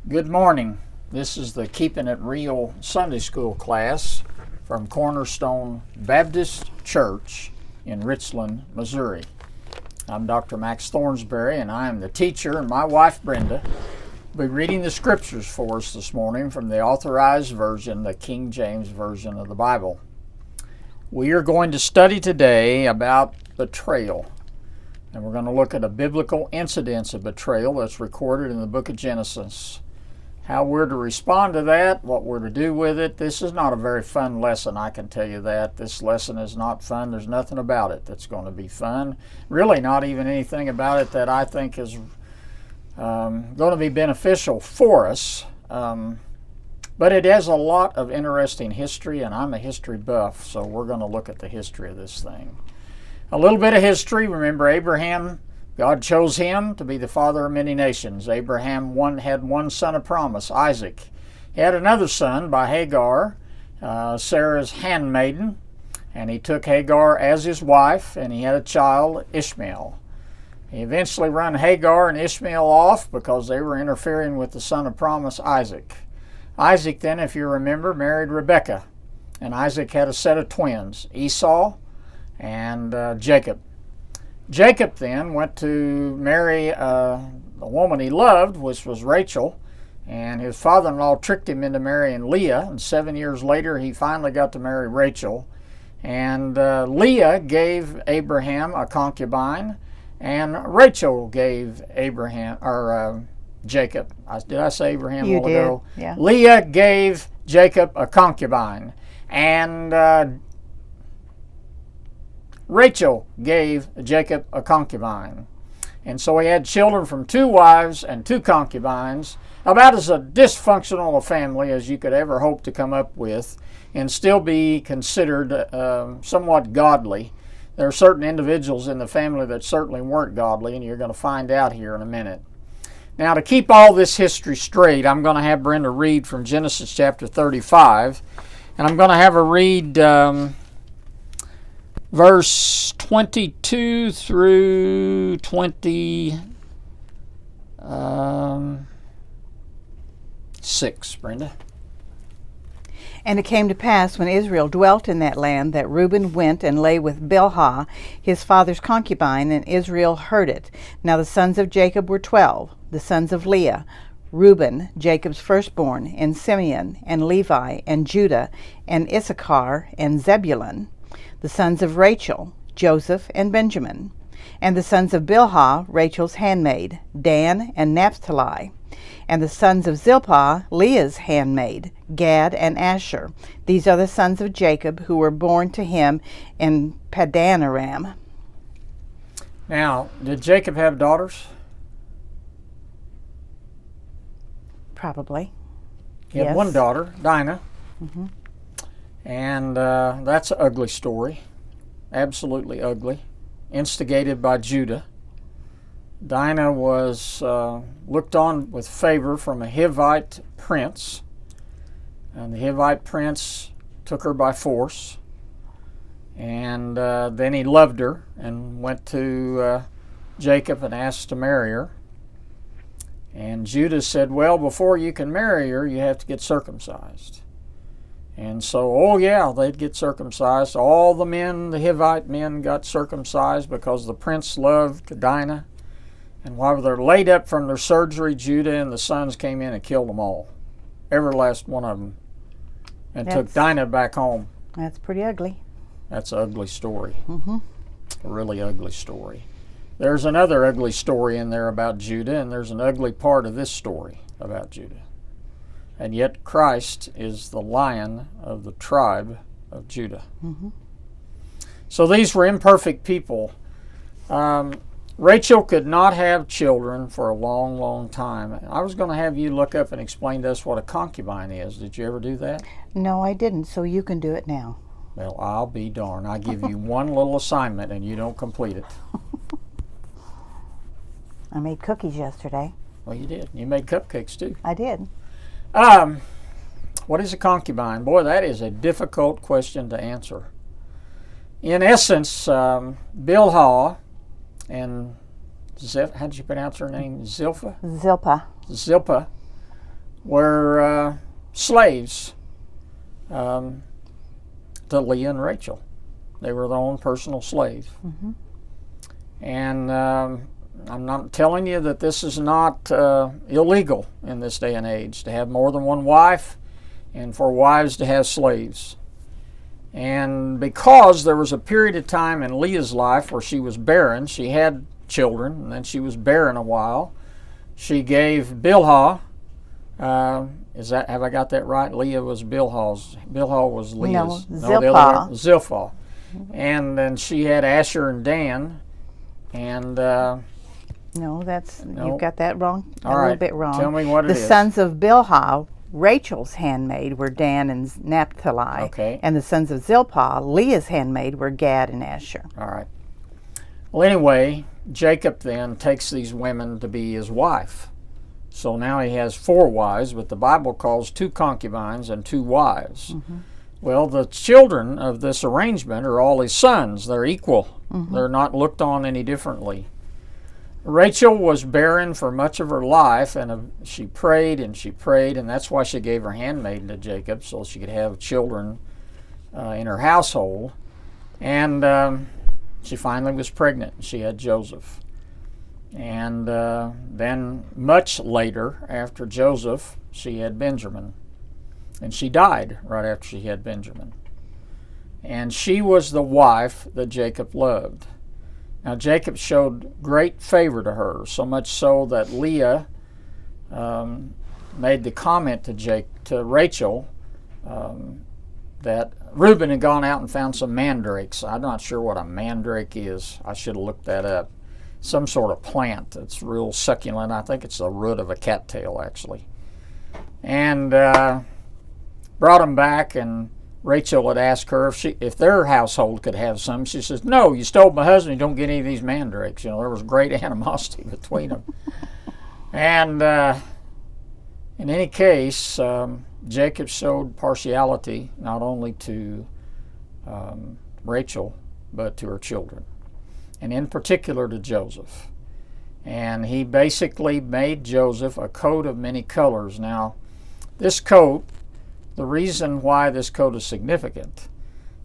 Good morning. This is the Keeping It Real Sunday School class from Cornerstone Baptist Church in Richland, Missouri. I'm Dr. Max Thornsberry, and I am the teacher, and my wife Brenda will be reading the scriptures for us this morning from the Authorized Version, the King James Version of the Bible. We are going to study today about betrayal, and we're going to look at a biblical incident of betrayal that's recorded in the book of Genesis. How we're to respond to that, what we're to do with it. This is not a very fun lesson, I can tell you that. This lesson is not fun. There's nothing about it that's going to be fun. Really not even anything about it that I think is going to be beneficial for us. But it has a lot of interesting history, and I'm a history buff, so we're going to look at the history of this thing. A little bit of history. Remember Abraham? God chose him to be the father of many nations. Abraham had one son of promise, Isaac. He had another son by Hagar, Sarah's handmaiden, and he took Hagar as his wife, and he had a child, Ishmael. He eventually ran Hagar and Ishmael off because they were interfering with the son of promise, Isaac. Isaac then, if you remember, married Rebekah, and Isaac had a set of twins, Esau and Jacob. Jacob then went to marry the woman he loved, which was Rachel, and his father-in-law tricked him into marrying Leah, and 7 years later he finally got to marry Rachel. And Leah gave Abraham a concubine, and Rachel gave Jacob. Did I say Abraham a while ago? Yeah. Leah gave Jacob a concubine, and Rachel gave Jacob a concubine. And so he had children from 2 wives and 2 concubines, about as a dysfunctional a family as you could ever hope to come up with, and still be considered somewhat godly. There are certain individuals in the family that certainly weren't godly, and you're going to find out here in a minute. Now, to keep all this history straight, I'm going to have Brenda read from Genesis chapter 35, and I'm going to have her read verse 22 through 26, Brenda. And it came to pass, when Israel dwelt in that land, that Reuben went and lay with Bilhah, his father's concubine, and Israel heard it. Now the sons of Jacob were 12, the sons of Leah, Reuben, Jacob's firstborn, and Simeon, and Levi, and Judah, and Issachar, and Zebulun. The sons of Rachel, Joseph, and Benjamin. And the sons of Bilhah, Rachel's handmaid, Dan and Naphtali. And the sons of Zilpah, Leah's handmaid, Gad and Asher. These are the sons of Jacob who were born to him in Padanaram. Now, did Jacob have daughters? Probably. He had one daughter, Dinah. Mm-hmm. And that's an ugly story. Absolutely ugly. Instigated by Judah. Dinah was looked on with favor from a Hivite prince. And the Hivite prince took her by force. And then he loved her and went to Jacob and asked to marry her. And Judah said, well, before you can marry her, you have to get circumcised. And so, they'd get circumcised. All the men, the Hivite men, got circumcised because the prince loved Dinah. And while they're laid up from their surgery, Judah and the sons came in and killed them all. Every last one of them. And took Dinah back home. That's pretty ugly. That's an ugly story. Mm-hmm. A really ugly story. There's another ugly story in there about Judah, and there's an ugly part of this story about Judah. And yet Christ is the Lion of the tribe of Judah. Mm-hmm. So these were imperfect people. Rachel could not have children for a long, long time. I was going to have you look up and explain to us what a concubine is. Did you ever do that? No, I didn't, so you can do it now. Well, I'll be darned. I give you one little assignment and you don't complete it. I made cookies yesterday. Well, you did. You made cupcakes too. I did. What is a concubine? Boy, that is a difficult question to answer. In essence, Bilhah and how did you pronounce her name? Zilpah? Zilpah. Zilpah were slaves to Leah and Rachel. They were their own personal slaves. Mm-hmm. And I'm not telling you that this is not illegal in this day and age to have more than one wife and for wives to have slaves. And because there was a period of time in Leah's life where she was barren, she had children, and then she was barren a while, she gave Bilhah, have I got that right? Leah was Bilhah's. Bilhah was Leah's. No, Zilpah. Zilpah. And then she had Asher and Dan. And no, you've got that wrong. All a right. little bit wrong. Tell me what it is. The sons of Bilhah, Rachel's handmaid, were Dan and Naphtali. Okay. And the sons of Zilpah, Leah's handmaid, were Gad and Asher. All right. Well, anyway, Jacob then takes these women to be his wife. So now he has 4 wives, but the Bible calls 2 concubines and 2 wives. Mm-hmm. Well, the children of this arrangement are all his sons. They're equal. Mm-hmm. They're not looked on any differently. Rachel was barren for much of her life, and she prayed, and that's why she gave her handmaiden to Jacob, so she could have children in her household. And she finally was pregnant. She had Joseph. And then much later, after Joseph, she had Benjamin. And she died right after she had Benjamin. And she was the wife that Jacob loved. Now Jacob showed great favor to her, so much so that Leah made the comment to Rachel that Reuben had gone out and found some mandrakes. I'm not sure what a mandrake is. I should have looked that up. Some sort of plant that's real succulent. I think it's the root of a cattail, actually. And brought them back, and Rachel had asked her if their household could have some. She says, "No, you stole my husband. You don't get any of these mandrakes." You know, there was great animosity between them. And in any case, Jacob showed partiality not only to Rachel, but to her children, and in particular to Joseph. And he basically made Joseph a coat of many colors. Now, this coat, the reason why this coat is significant,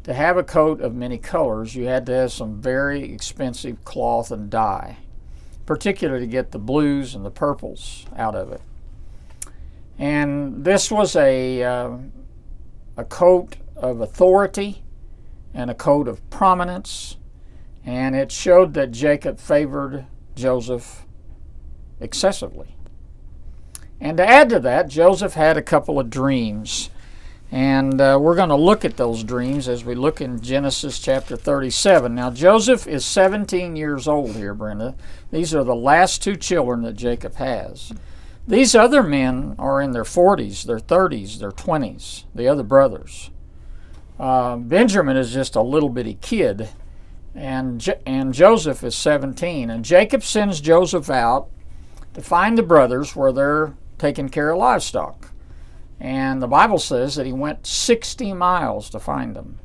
to have a coat of many colors, you had to have some very expensive cloth and dye, particularly to get the blues and the purples out of it. And this was a coat of authority and a coat of prominence, and it showed that Jacob favored Joseph excessively. And to add to that, Joseph had a couple of dreams. And we're going to look at those dreams as we look in Genesis chapter 37. Now, Joseph is 17 years old here, Brenda. These are the last 2 children that Jacob has. These other men are in their 40s, their 30s, their 20s, the other brothers. Benjamin is just a little bitty kid, and Joseph is 17. And Jacob sends Joseph out to find the brothers where they're taking care of livestock. And the Bible says that he went 60 miles to find them.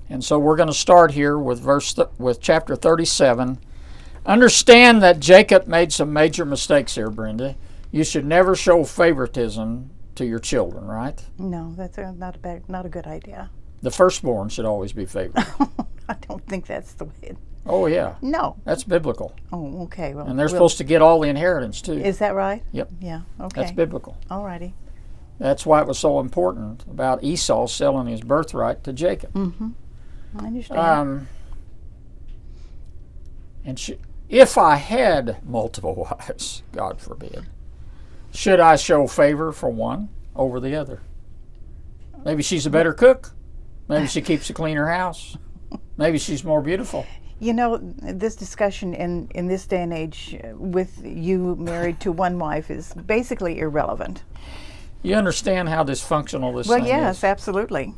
And so we're going to start here with chapter 37. Understand that Jacob made some major mistakes here, Brenda. You should never show favoritism to your children, right? No, that's not a good idea. The firstborn should always be favored. I don't think that's the way. Oh, yeah. No. That's biblical. Oh, okay. Well, and they're supposed to get all the inheritance, too. Is that right? Yep. Yeah, okay. That's biblical. All righty. That's why it was so important about Esau selling his birthright to Jacob. Mm-hmm. I understand. If I had multiple wives, God forbid, should I show favor for one over the other? Maybe she's a better cook. Maybe she keeps a cleaner house. Maybe she's more beautiful. You know, this discussion in this day and age with you married to one wife is basically irrelevant. You understand how dysfunctional this well, thing yes, is? Absolutely.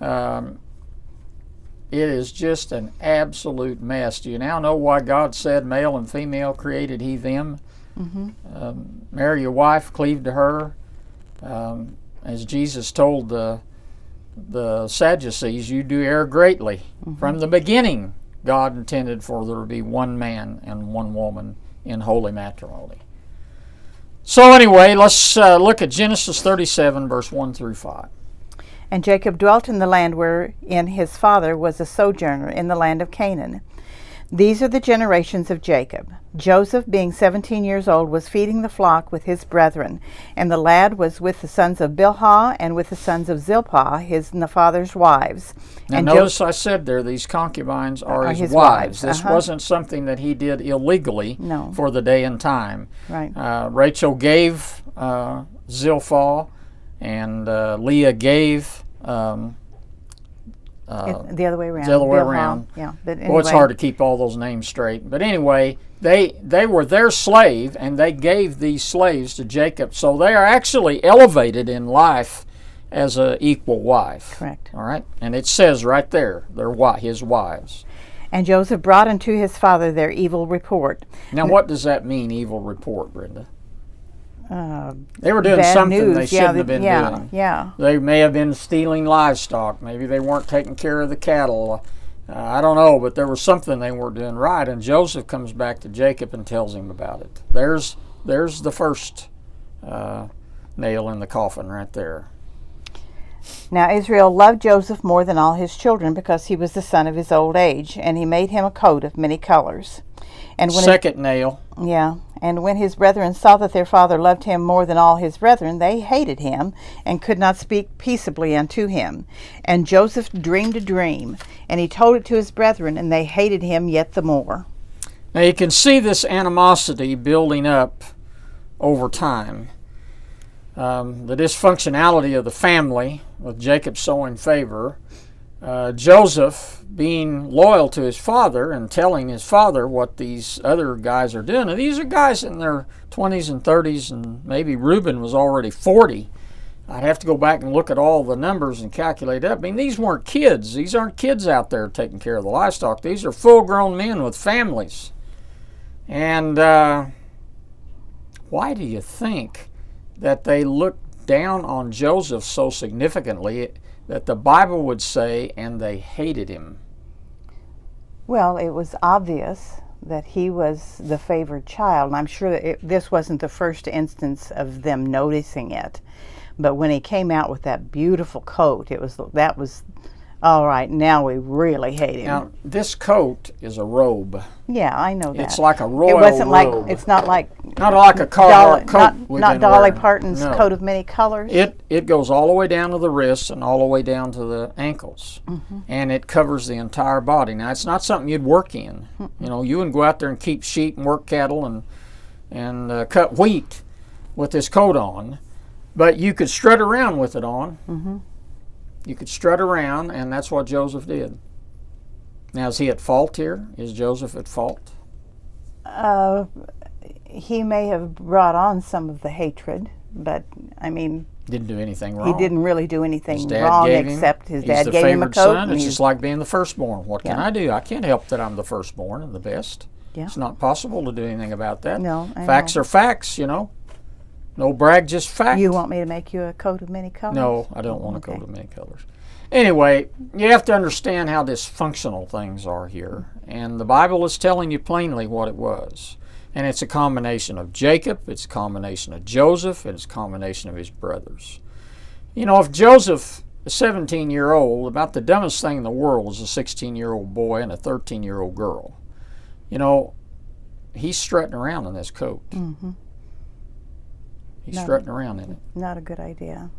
It is just an absolute mess. Do you now know why God said male and female created he them? Mm-hmm. Marry your wife, cleave to her. As Jesus told the Sadducees, you do err greatly. Mm-hmm. From the beginning, God intended for there to be one man and one woman in holy matrimony. So anyway, let's look at Genesis 37, verse 1 through 5. And Jacob dwelt in the land wherein his father was a sojourner in the land of Canaan. These are the generations of Jacob. Joseph, being 17 years old, was feeding the flock with his brethren, and the lad was with the sons of Bilhah and with the sons of Zilpah, his father's wives. Now and notice I said there, these concubines are his wives. This wasn't something that he did illegally for the day and time. Right. Rachel gave Zilpah, and Leah gave... the other way around. The other way around. Yeah, but anyway. Well, it's hard to keep all those names straight. But anyway, they were their slave, and they gave these slaves to Jacob. So they are actually elevated in life as an equal wife. Correct. All right? And it says right there, they're his wives. And Joseph brought unto his father their evil report. Now, what does that mean, evil report, Brenda? They were doing bad something news. they shouldn't have been doing. Yeah. They may have been stealing livestock. Maybe they weren't taking care of the cattle. I don't know, but there was something they weren't doing right. And Joseph comes back to Jacob and tells him about it. There's the first nail in the coffin right there. Now Israel loved Joseph more than all his children, because he was the son of his old age, and he made him a coat of many colors. And when Second nail. Yeah, and when his brethren saw that their father loved him more than all his brethren, they hated him, and could not speak peaceably unto him. And Joseph dreamed a dream, and he told it to his brethren, and they hated him yet the more. Now you can see this animosity building up over time. The dysfunctionality of the family, with Jacob showing favor, Joseph being loyal to his father and telling his father what these other guys are doing. And these are guys in their 20s and 30s, and maybe Reuben was already 40. I'd have to go back and look at all the numbers and calculate up. I mean, these weren't kids. These aren't kids out there taking care of the livestock. These are full-grown men with families. And why do you think that they looked down on Joseph so significantly that the Bible would say, and they hated him? Well, it was obvious that he was the favored child, and I'm sure that this wasn't the first instance of them noticing it. But when he came out with that beautiful coat, that was all right. Now we really hate him. Now this coat is a robe. Yeah, I know that. It's like a royal It wasn't robe. It's not like a Carhartt coat. Not Dolly Parton's coat of many colors. It goes all the way down to the wrists and all the way down to the ankles, and it covers the entire body. Now it's not something you'd work in. You know, you wouldn't go out there and keep sheep and work cattle and cut wheat with this coat on, but you could strut around with it on. You could strut around, and that's what Joseph did. Now, is he at fault here? Is Joseph at fault? He may have brought on some of the hatred, but, I mean... Didn't do anything wrong. He didn't really do anything wrong, except his dad gave him a coat. Son. It's just like being the firstborn. What can I do? I can't help that I'm the firstborn and the best. Yeah. It's not possible to do anything about that. No, facts are facts, you know. No brag, just fact. You want me to make you a coat of many colors? No, I don't want a coat of many colors. Anyway, you have to understand how dysfunctional things are here. And the Bible is telling you plainly what it was. And it's a combination of Jacob, it's a combination of Joseph, and it's a combination of his brothers. You know, if Joseph, a 17-year-old, about the dumbest thing in the world is a 16-year-old boy and a 13-year-old girl. You know, he's strutting around in this coat. He's strutting around in it. Not a good idea.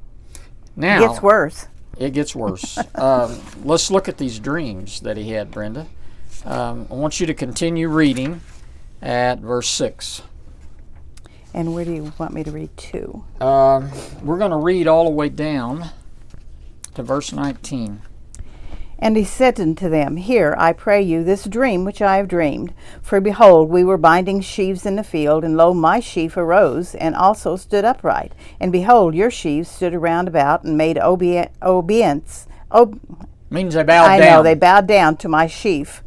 Now, it gets worse. It gets worse. Let's look at these dreams that he had, Brenda. I want you to continue reading at verse 6. And where do you want me to read to? We're going to read all the way down to verse 19. And he said unto them, Hear, I pray you, this dream which I have dreamed. For behold, we were binding sheaves in the field, and lo, my sheaf arose, and also stood upright. And behold, your sheaves stood around about, and made obeisance. Means they bowed down. I know, they bowed down to my sheaf.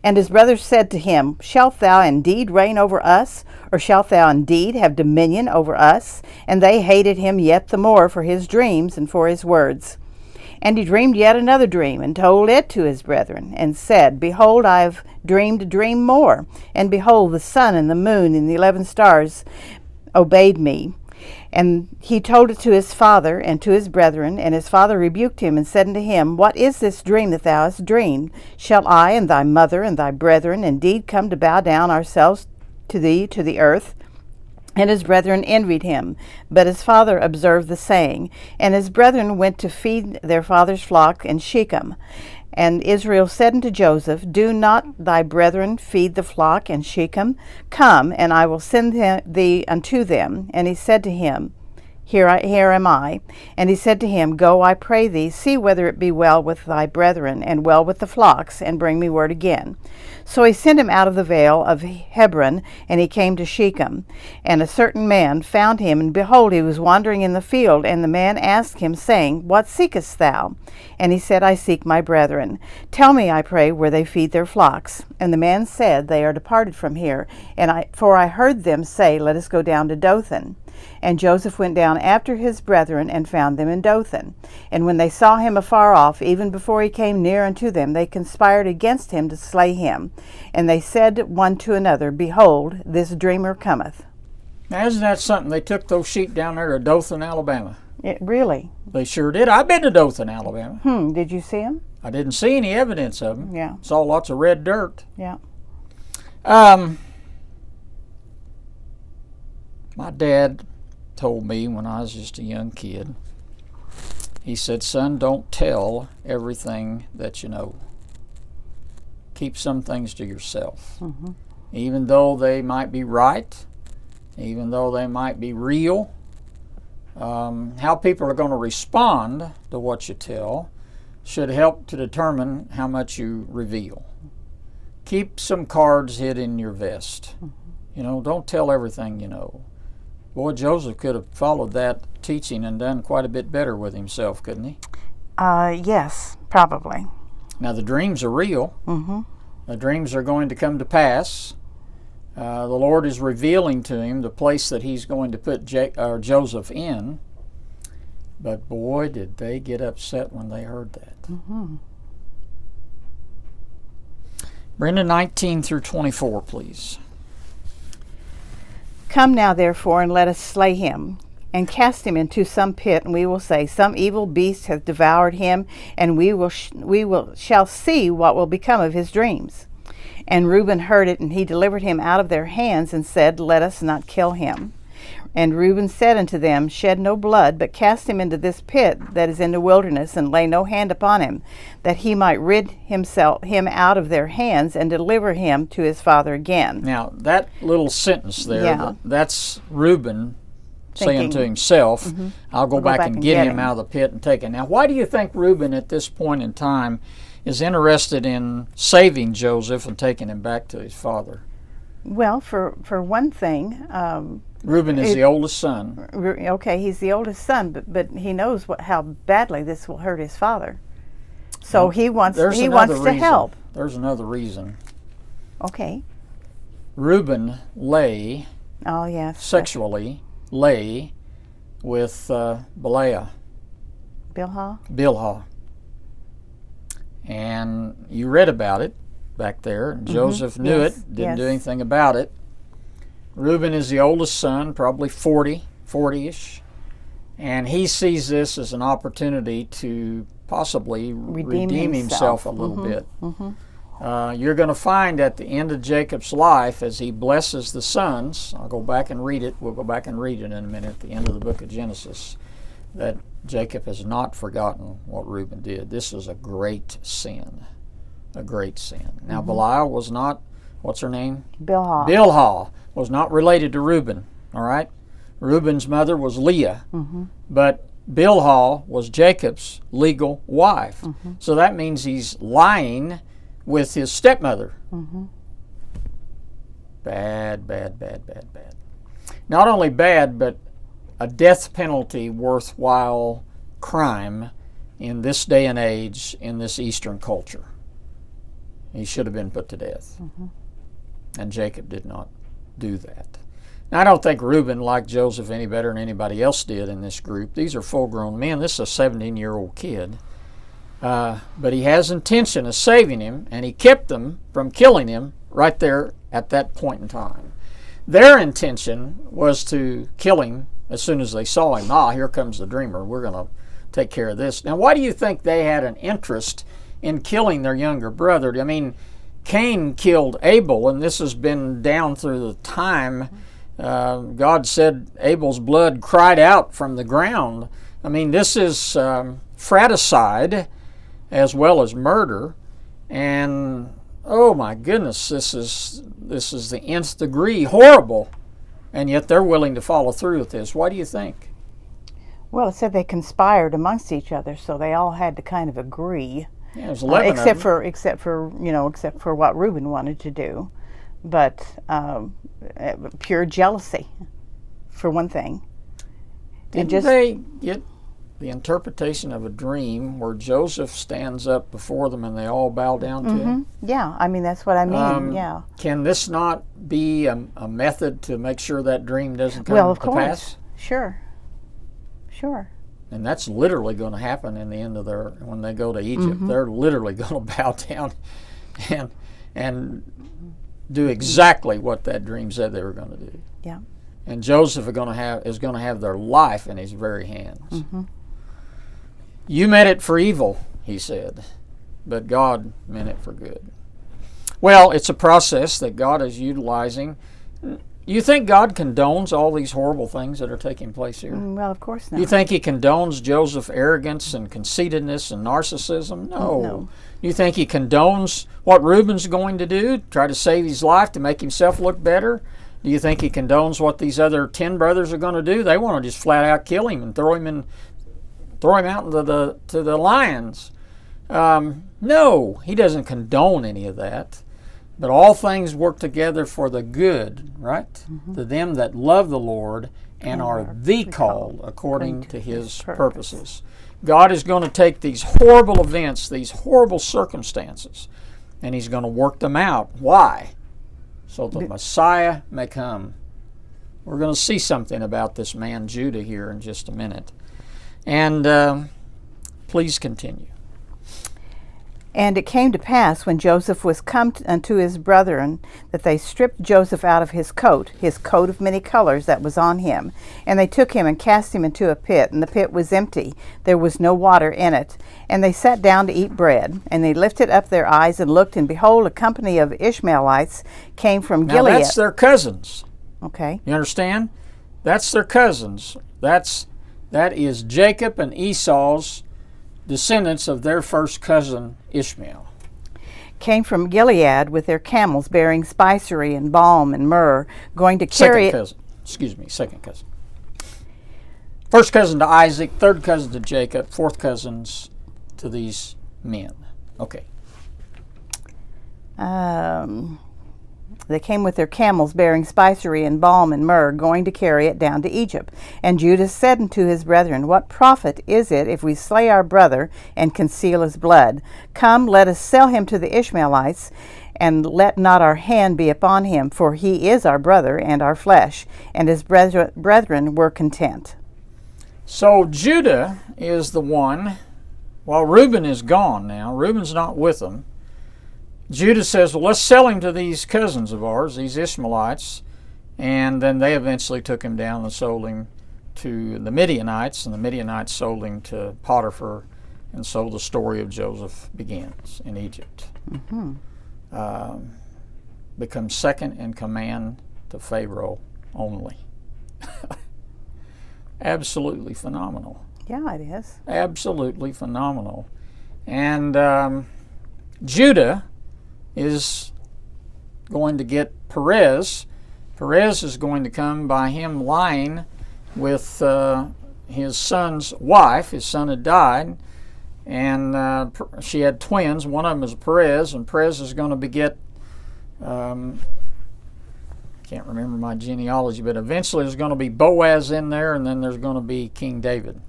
And his brothers said to him, Shalt thou indeed reign over us? Or shalt thou indeed have dominion over us? And they hated him yet the more for his dreams and for his words. And he dreamed yet another dream, and told it to his brethren, and said, Behold, I have dreamed a dream more. And behold, the sun and the moon and the 11 stars obeyed me. And he told it to his father and to his brethren, and his father rebuked him and said unto him, What is this dream that thou hast dreamed? Shall I and thy mother and thy brethren indeed come to bow down ourselves to thee to the earth? And his brethren envied him. But his father observed the saying. And his brethren went to feed their father's flock in Shechem. And Israel said unto Joseph, Do not thy brethren feed the flock in Shechem? Come, and I will send thee unto them. And he said to him, Here am I. And he said to him, Go, I pray thee, see whether it be well with thy brethren, and well with the flocks, and bring me word again. So he sent him out of the vale of Hebron, and he came to Shechem. And a certain man found him, and behold, he was wandering in the field. And the man asked him, saying, What seekest thou? And he said, I seek my brethren. Tell me, I pray, where they feed their flocks. And the man said, They are departed from here. For I heard them say, Let us go down to Dothan. And Joseph went down after his brethren, and found them in Dothan. And when they saw him afar off, even before he came near unto them, they conspired against him to slay him. And they said one to another, Behold, this dreamer cometh. Now, isn't that something? They took those sheep down there to Dothan, Alabama. Really? They sure did. I've been to Dothan, Alabama. Did you see him? I didn't see any evidence of them. Yeah. Saw lots of red dirt. Yeah. My dad told me when I was just a young kid, he said, Son, don't tell everything that you know. Keep some things to yourself. Mm-hmm. Even though they might be right, even though they might be real, how people are going to respond to what you tell should help to determine how much you reveal. Keep some cards hid in your vest. Mm-hmm. Don't tell everything you know. Boy, Joseph could have followed that teaching and done quite a bit better with himself, couldn't he? Yes, probably. Now, the dreams are real. Mm-hmm. The dreams are going to come to pass. The Lord is revealing to him the place that he's going to put Joseph in. But boy, did they get upset when they heard that. Mm-hmm. Brenda, 19 through 24, please. Come now, therefore, and let us slay him, and cast him into some pit, and we will say, Some evil beast hath devoured him, and we shall see what will become of his dreams. And Reuben heard it, and he delivered him out of their hands, and said, Let us not kill him. And Reuben said unto them, Shed no blood, but cast him into this pit that is in the wilderness, and lay no hand upon him, that he might rid him out of their hands, and deliver him to his father again. Now, that little sentence there, Yeah. that's Reuben saying Thinking, to himself, mm-hmm. I'll go back and get him out of the pit and take him. Now, why do you think Reuben at this point in time is interested in saving Joseph and taking him back to his father? Well, for one thing, Reuben is the oldest son. Okay, he's the oldest son, but he knows how badly this will hurt his father. So he wants to help. There's another reason. Okay. Reuben lay sexually with Bilhah. Bilhah. And you read about it back there. And Joseph knew it, didn't do anything about it. Reuben is the oldest son, probably 40-ish, and he sees this as an opportunity to possibly redeem himself a little bit. Mm-hmm. You're going to find at the end of Jacob's life, as he blesses the sons, I'll go back and read it, we'll go back and read it in a minute at the end of the book of Genesis, that Jacob has not forgotten what Reuben did. This is a great sin. A great sin. Now, Belial was not, what's her name? Bilhah was not related to Reuben, all right? Reuben's mother was Leah, but Bilhah was Jacob's legal wife. So that means he's lying with his stepmother. Bad, bad, bad, bad, bad. Not only bad, but a death penalty worthwhile crime in this day and age in this Eastern culture. He should have been put to death. And Jacob did not do that. Now, I don't think Reuben liked Joseph any better than anybody else did in this group. These are full-grown men. This is a 17-year-old kid. But he has intention of saving him, and he kept them from killing him right there at that point in time. Their intention was to kill him as soon as they saw him. Here comes the dreamer. We're going to take care of this. Now, why do you think they had an interest in killing their younger brother? I mean, Cain killed Abel, and this has been down through the time. God said Abel's blood cried out from the ground. I mean, this is fratricide as well as murder, and oh my goodness, this is the nth degree horrible, and yet they're willing to follow through with this. Why do you think? Well, it said they conspired amongst each other, so they all had to kind of agree. Yeah, it was 11 except of them. except for what Reuben wanted to do, but pure jealousy, for one thing. Didn't they get the interpretation of a dream where Joseph stands up before them and they all bow down to him? Yeah, I mean, that's what I mean. Yeah. Can this not be a method to make sure that dream doesn't come Well, of to course. pass? Sure. And that's literally going to happen in the end of when they go to Egypt. They're literally going to bow down and do exactly what that dream said they were going to do. Yeah. And Joseph is going to have their life in his very hands. You meant it for evil, he said, but God meant it for good. Well, it's a process that God is utilizing. You think God condones all these horrible things that are taking place here? Well, of course not. You think he condones Joseph's arrogance and conceitedness and narcissism? No. You think he condones what Reuben's going to do, try to save his life to make himself look better? Do you think he condones what these other 10 brothers are going to do? They want to just flat out kill him and throw him out into the lions. No, he doesn't condone any of that. But all things work together for the good, right? To them that love the Lord and are the called according to his purposes. God is going to take these horrible events, these horrible circumstances, and he's going to work them out. Why? So the Messiah may come. We're going to see something about this man Judah here in just a minute. And please continue. And it came to pass, when Joseph was come unto his brethren, that they stripped Joseph out of his coat of many colors that was on him. And they took him and cast him into a pit, and the pit was empty. There was no water in it. And they sat down to eat bread. And they lifted up their eyes and looked, and behold, a company of Ishmaelites came from Gilead. Now that's their cousins. Okay. You understand? That's their cousins. That is Jacob and Esau's descendants of their first cousin Ishmael. Came from Gilead with their camels bearing spicery and balm and myrrh, going to carry second cousin. First cousin to Isaac, third cousin to Jacob, fourth cousins to these men. Okay. They came with their camels bearing spicery and balm and myrrh, going to carry it down to Egypt. And Judah said unto his brethren, What profit is it if we slay our brother and conceal his blood? Come, let us sell him to the Ishmaelites, and let not our hand be upon him, for he is our brother and our flesh. And his brethren were content. So Judah is the one, while Reuben is gone now, Reuben's not with them. Judah says, well, let's sell him to these cousins of ours, these Ishmaelites. And then they eventually took him down and sold him to the Midianites, and the Midianites sold him to Potiphar, and so the story of Joseph begins in Egypt. Becomes second in command to Pharaoh only. Absolutely phenomenal. Yeah, it is. Absolutely phenomenal. And Judah is going to get Perez. Perez is going to come by him lying with his son's wife. His son had died, and she had twins. One of them is Perez, and Perez is going to beget, can't remember my genealogy, but eventually there's going to be Boaz in there, and then there's going to be King David.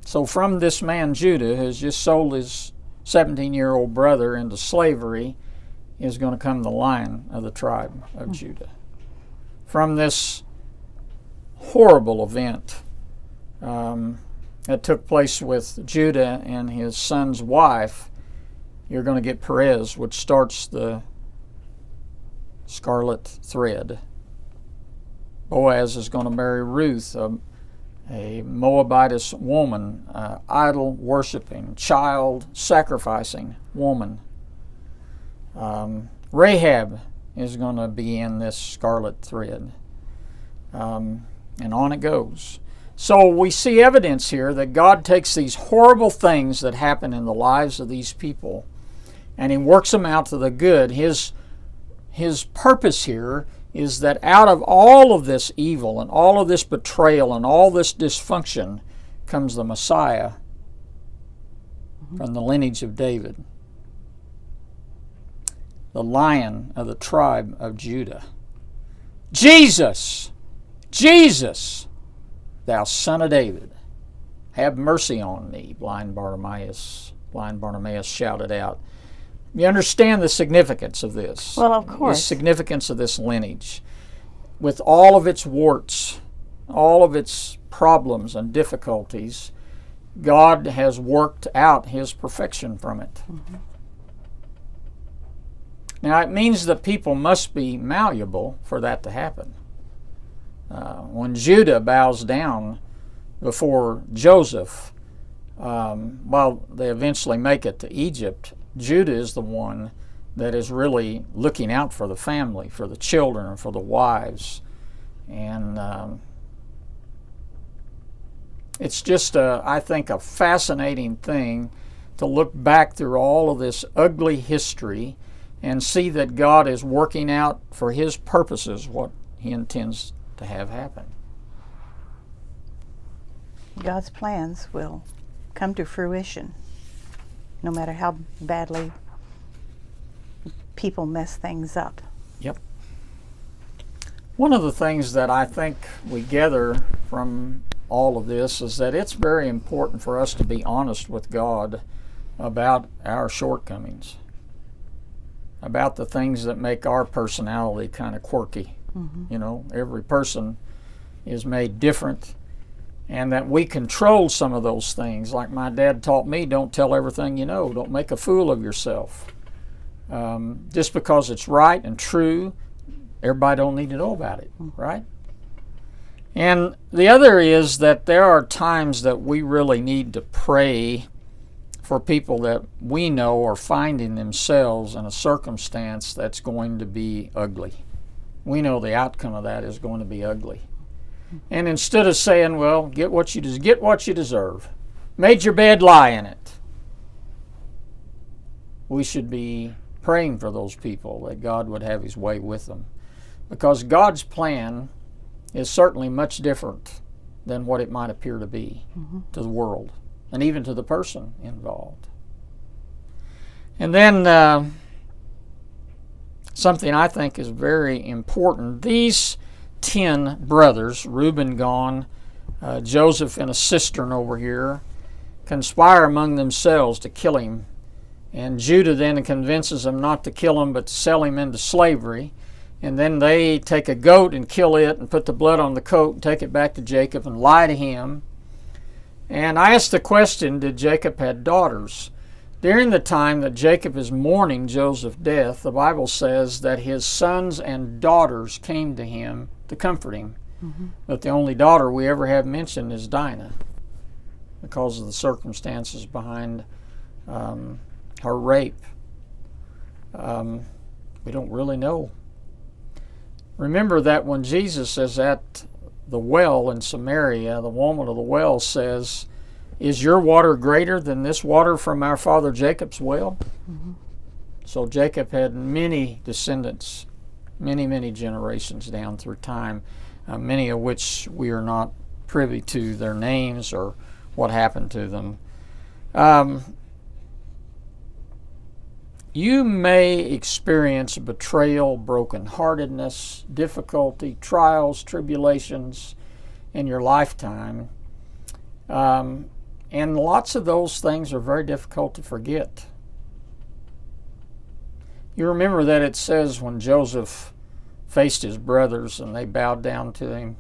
So from this man Judah, who has just sold his 17-year-old brother into slavery, is going to come the lion of the tribe of Judah. From this horrible event that took place with Judah and his son's wife, you're going to get Perez, which starts the scarlet thread. Boaz is going to marry Ruth, a Moabitess woman, idol-worshiping, child-sacrificing woman. Rahab is going to be in this scarlet thread. And on it goes. So we see evidence here that God takes these horrible things that happen in the lives of these people and He works them out to the good. His purpose here is that out of all of this evil and all of this betrayal and all this dysfunction comes the Messiah from the lineage of David, the Lion of the tribe of Judah. Jesus, Jesus, thou Son of David, have mercy on me, blind Bartimaeus shouted out. You understand the significance of this. Well, of course. The significance of this lineage. With all of its warts, all of its problems and difficulties, God has worked out His perfection from it. Mm-hmm. Now, it means that people must be malleable for that to happen. When Judah bows down before Joseph, while they eventually make it to Egypt, Judah is the one that is really looking out for the family, for the children, and for the wives. And it's just, I think, a fascinating thing to look back through all of this ugly history and see that God is working out for His purposes what He intends to have happen. God's plans will come to fruition, no matter how badly people mess things up. Yep. One of the things that I think we gather from all of this is that it's very important for us to be honest with God about our shortcomings, about the things that make our personality kind of quirky. Mm-hmm. You know, every person is made different, and that we control some of those things. Like my dad taught me, don't tell everything you know. Don't make a fool of yourself. Just because it's right and true, everybody don't need to know about it, right? And the other is that there are times that we really need to pray for people that we know are finding themselves in a circumstance that's going to be ugly. We know the outcome of that is going to be ugly. And instead of saying, well, get what you deserve, made your bed, lie in it, we should be praying for those people that God would have His way with them. Because God's plan is certainly much different than what it might appear to be to the world and even to the person involved. And then something I think is very important. These 10 brothers, Reuben gone, Joseph in a cistern over here, conspire among themselves to kill him. And Judah then convinces them not to kill him but to sell him into slavery. And then they take a goat and kill it and put the blood on the coat and take it back to Jacob and lie to him. And I asked the question, did Jacob have daughters? During the time that Jacob is mourning Joseph's death, the Bible says that his sons and daughters came to him to comfort him. Mm-hmm. But the only daughter we ever have mentioned is Dinah, because of the circumstances behind her rape. We don't really know. Remember that when Jesus is at the well in Samaria, the woman of the well says, is your water greater than this water from our father Jacob's well? Mm-hmm. So Jacob had many descendants, many generations down through time, many of which we are not privy to their names or what happened to them. You may experience betrayal, brokenheartedness, difficulty, trials, tribulations in your lifetime. And lots of those things are very difficult to forget. You remember that it says when Joseph faced his brothers and they bowed down to him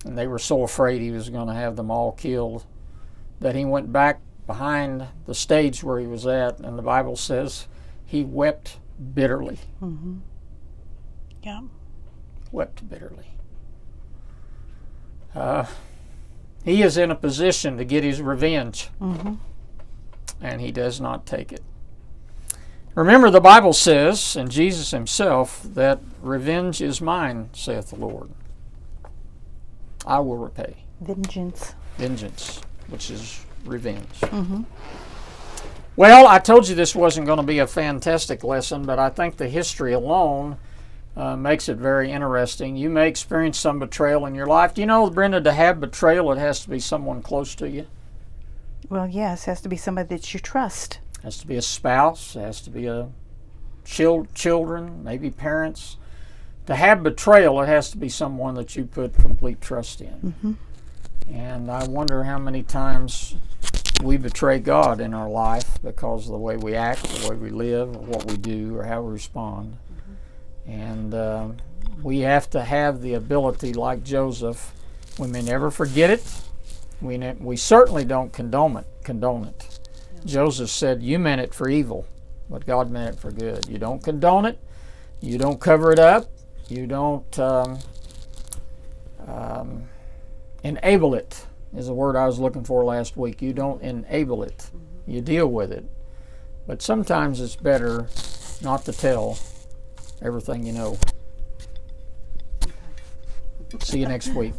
and they were so afraid he was going to have them all killed that he went back behind the stage where he was at, and the Bible says he wept bitterly. Mm-hmm. Yeah. Wept bitterly. He is in a position to get his revenge, and he does not take it. Remember, the Bible says, and Jesus himself, that revenge is mine, saith the Lord. I will repay. Vengeance. Vengeance, which is revenge. Well, I told you this wasn't going to be a fantastic lesson, but I think the history alone makes it very interesting. You may experience some betrayal in your life. Do you know, Brenda, to have betrayal, it has to be someone close to you. Well, yes, it has to be somebody that you trust. It has to be a spouse. It has to be a children, maybe parents. To have betrayal, it has to be someone that you put complete trust in. And I wonder how many times we betray God in our life because of the way we act, the way we live, or what we do, or how we respond. And we have to have the ability, like Joseph, we may never forget it. We certainly don't condone it. Joseph said, you meant it for evil, but God meant it for good. You don't condone it. You don't cover it up. You don't enable it, is the word I was looking for last week. You don't enable it. You deal with it. But sometimes it's better not to tell everything you know. See you next week.